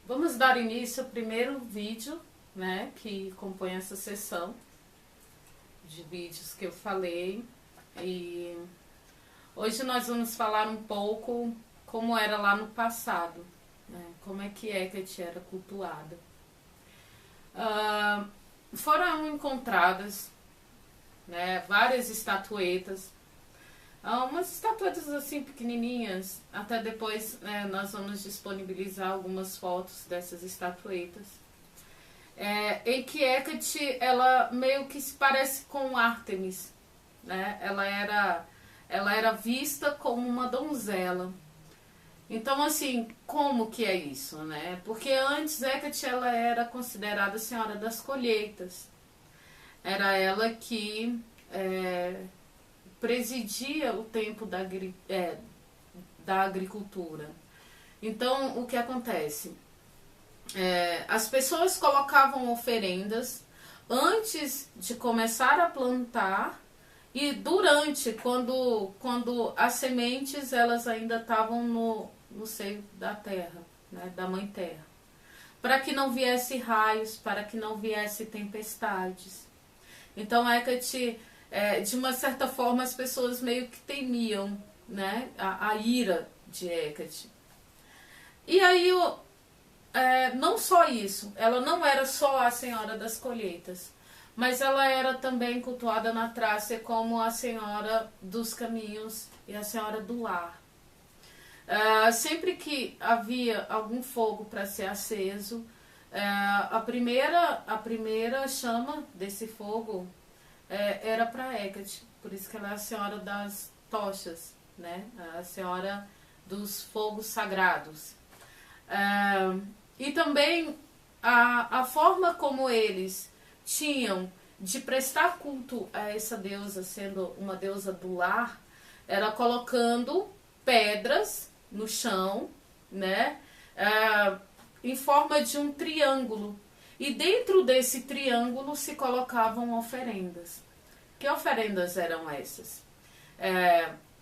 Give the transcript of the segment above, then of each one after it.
Vamos dar início ao primeiro vídeo, né, que compõe essa sessão de vídeos que eu falei. E hoje nós vamos falar um pouco como era lá no passado, né, como é que Hecate era cultuada. Foram encontradas, né, várias estatuetas, umas estatuetas assim pequenininhas. Até depois nós vamos disponibilizar algumas fotos dessas estatuetas, em que Hecate, ela meio que se parece com Ártemis, né? Ela era vista como uma donzela. Então, assim, como que é isso, né? Porque antes Hecate, ela era considerada a senhora das colheitas. Era ela que presidia o tempo da agricultura. Então, o que acontece? As pessoas colocavam oferendas antes de começar a plantar e durante, quando as sementes elas ainda estavam no seio da terra, né, da mãe terra, para que não viesse raios, para que não viesse tempestades. Então, Hecate, de uma certa forma, as pessoas meio que temiam, né, a ira de Hecate. E aí, não só isso, ela não era só a senhora das colheitas, mas ela era também cultuada na Trácia como a senhora dos caminhos e a senhora do lar. Sempre que havia algum fogo para ser aceso, a primeira chama desse fogo era para Hecate, por isso que ela é a senhora das tochas, né? A senhora dos fogos sagrados. E também a forma como eles tinham de prestar culto a essa deusa, sendo uma deusa do lar, era colocando pedras no chão, né, em forma de um triângulo. E dentro desse triângulo se colocavam oferendas. Que oferendas eram essas?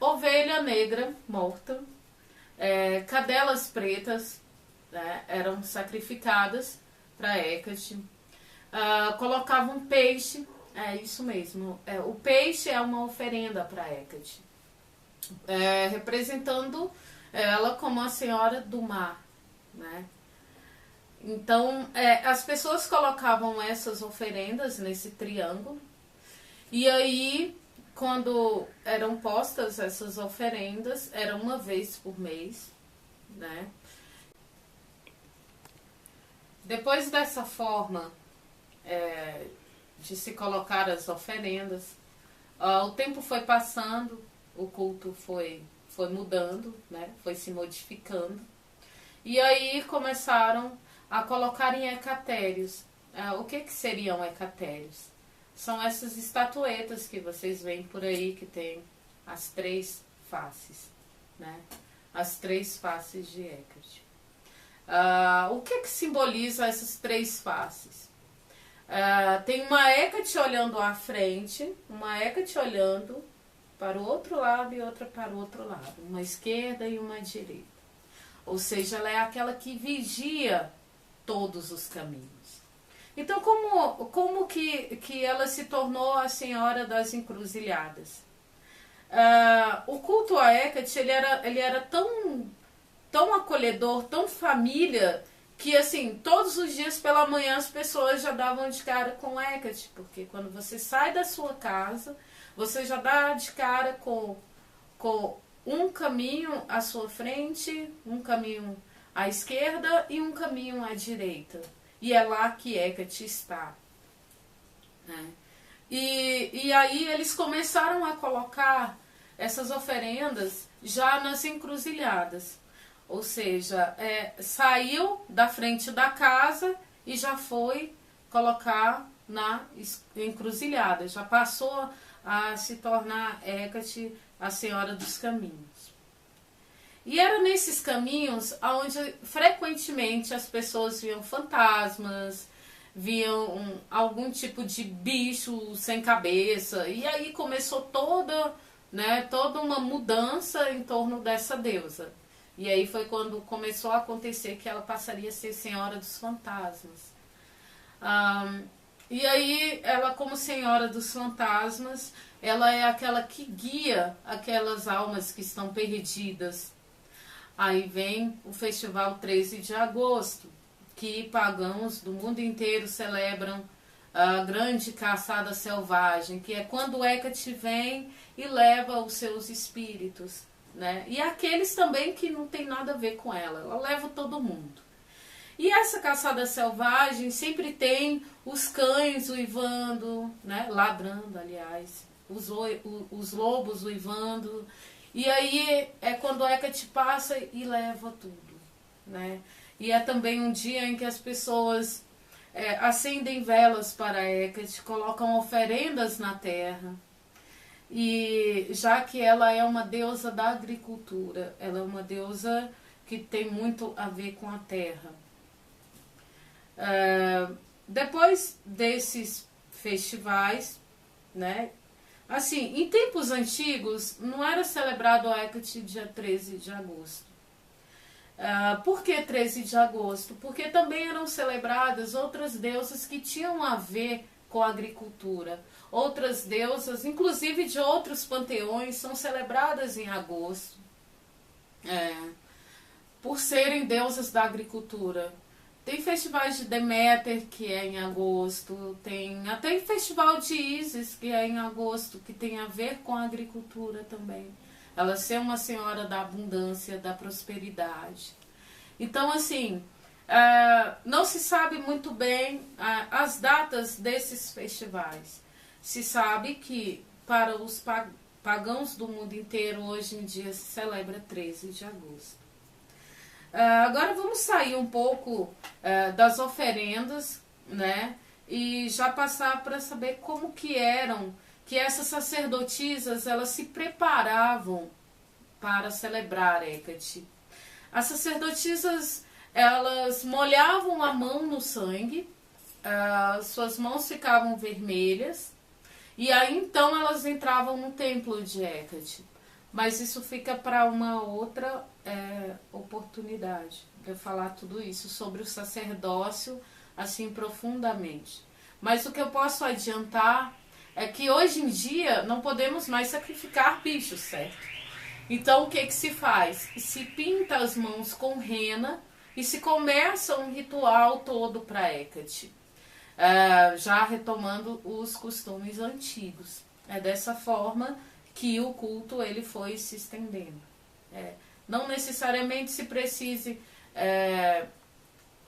Ovelha negra morta, cadelas pretas, né, eram sacrificadas para Hecate. Colocavam peixe, isso mesmo. O peixe é uma oferenda para Hecate, representando ela como a senhora do mar, né? Então, as pessoas colocavam essas oferendas nesse triângulo, e aí, quando eram postas essas oferendas, era uma vez por mês, né? Depois dessa forma de se colocar as oferendas, o tempo foi passando, o culto foi mudando, né? Foi se modificando, e aí começaram a colocar em hecatérios. O que seriam hecatérios? São essas estatuetas que vocês veem por aí, que tem as três faces, né? As três faces de Hecate. O que simboliza essas três faces? Tem uma Hecate olhando à frente, uma Hecate olhando para o outro lado e outra para o outro lado, uma esquerda e uma direita. Ou seja, ela é aquela que vigia todos os caminhos. Então, como que ela se tornou a senhora das encruzilhadas? O culto a Hecate, ele era tão acolhedor, tão família, que assim, todos os dias pela manhã as pessoas já davam de cara com Hecate, porque quando você sai da sua casa, você já dá de cara com um caminho à sua frente, um caminho à esquerda e um caminho à direita. E é lá que Hecate está, né? E aí eles começaram a colocar essas oferendas já nas encruzilhadas. Ou seja, saiu da frente da casa e já foi colocar na encruzilhada. Já passou a se tornar Hecate a senhora dos caminhos. E era nesses caminhos onde frequentemente as pessoas viam fantasmas, viam algum tipo de bicho sem cabeça. E aí começou toda uma mudança em torno dessa deusa. E aí foi quando começou a acontecer que ela passaria a ser Senhora dos Fantasmas. E aí ela, como Senhora dos Fantasmas, ela é aquela que guia aquelas almas que estão perdidas. Aí vem o festival 13 de agosto, que pagãos do mundo inteiro celebram a grande caçada selvagem, que é quando Hecate vem e leva os seus espíritos, né? E aqueles também que não tem nada a ver com ela leva todo mundo. E essa caçada selvagem sempre tem os cães uivando, né? Ladrando, aliás, os lobos uivando. E aí é quando Hecate passa e leva tudo, né? E é também um dia em que as pessoas acendem velas para Hecate, colocam oferendas na terra. E já que ela é uma deusa da agricultura, ela é uma deusa que tem muito a ver com a terra. Depois desses festivais, né? Assim, em tempos antigos, não era celebrado a Hecate dia 13 de agosto. Por que 13 de agosto? Porque também eram celebradas outras deusas que tinham a ver com a agricultura. Outras deusas, inclusive de outros panteões, são celebradas em agosto, por serem deusas da agricultura. Tem festivais de Deméter, que é em agosto, tem até festival de Ísis, que é em agosto, que tem a ver com a agricultura também. Ela ser uma senhora da abundância, da prosperidade. Então, assim, não se sabe muito bem as datas desses festivais. Se sabe que para os pagãos do mundo inteiro, hoje em dia, se celebra 13 de agosto. Agora vamos sair um pouco das oferendas, né? E já passar para saber como que eram, que essas sacerdotisas, elas se preparavam para celebrar Hecate. As sacerdotisas, elas molhavam a mão no sangue, suas mãos ficavam vermelhas, e aí então elas entravam no templo de Hecate. Mas isso fica para uma outra oportunidade, para falar tudo isso sobre o sacerdócio assim profundamente. Mas o que eu posso adiantar é que hoje em dia não podemos mais sacrificar bichos, certo? Então o que se faz? Se pinta as mãos com rena e se começa um ritual todo para Hecate, já retomando os costumes antigos. É dessa forma que o culto ele foi se estendendo. Não necessariamente se precise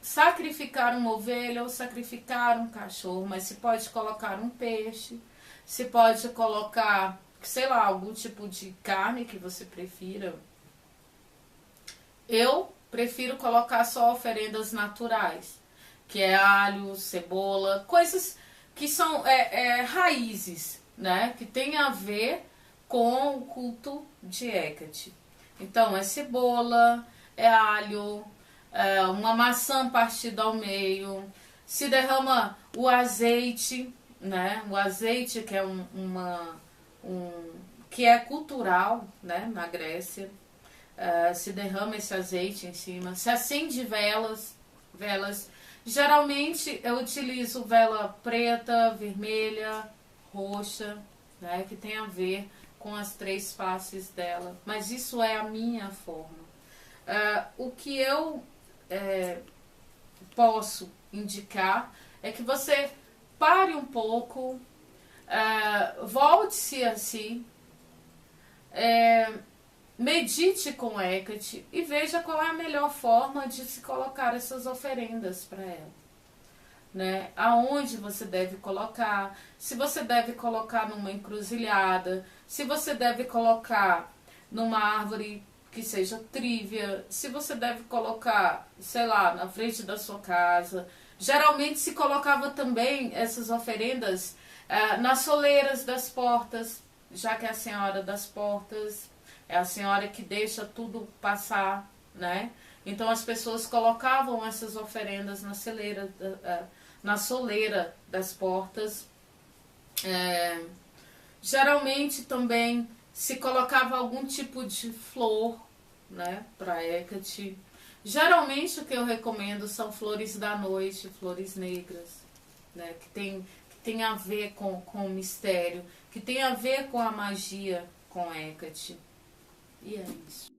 sacrificar uma ovelha ou sacrificar um cachorro, mas se pode colocar um peixe, se pode colocar, sei lá, algum tipo de carne que você prefira. Eu prefiro colocar só oferendas naturais, que é alho, cebola, coisas que são raízes, né, que tem a ver com o culto de Hecate. Então é cebola, é alho, uma maçã partida ao meio, se derrama o azeite, né? O azeite que é que é cultural, né? Na Grécia, se derrama esse azeite em cima, se acende velas. Geralmente eu utilizo vela preta, vermelha, roxa, né? Que tem a ver com as 3 faces dela, mas isso é a minha forma. O que eu posso indicar é que você pare um pouco, volte-se a si, medite com Hecate e veja qual é a melhor forma de se colocar essas oferendas para ela. Né? Aonde você deve colocar, se você deve colocar numa encruzilhada, se você deve colocar numa árvore que seja trívia, se você deve colocar, sei lá, na frente da sua casa. Geralmente se colocava também essas oferendas nas soleiras das portas, já que é a senhora das portas, é a senhora que deixa tudo passar, né? Então as pessoas colocavam essas oferendas na soleira das portas. Geralmente também se colocava algum tipo de flor, né, para Hecate. Geralmente o que eu recomendo são flores da noite, flores negras, né, que tem a ver com o mistério, que tem a ver com a magia, com Hecate. E é isso.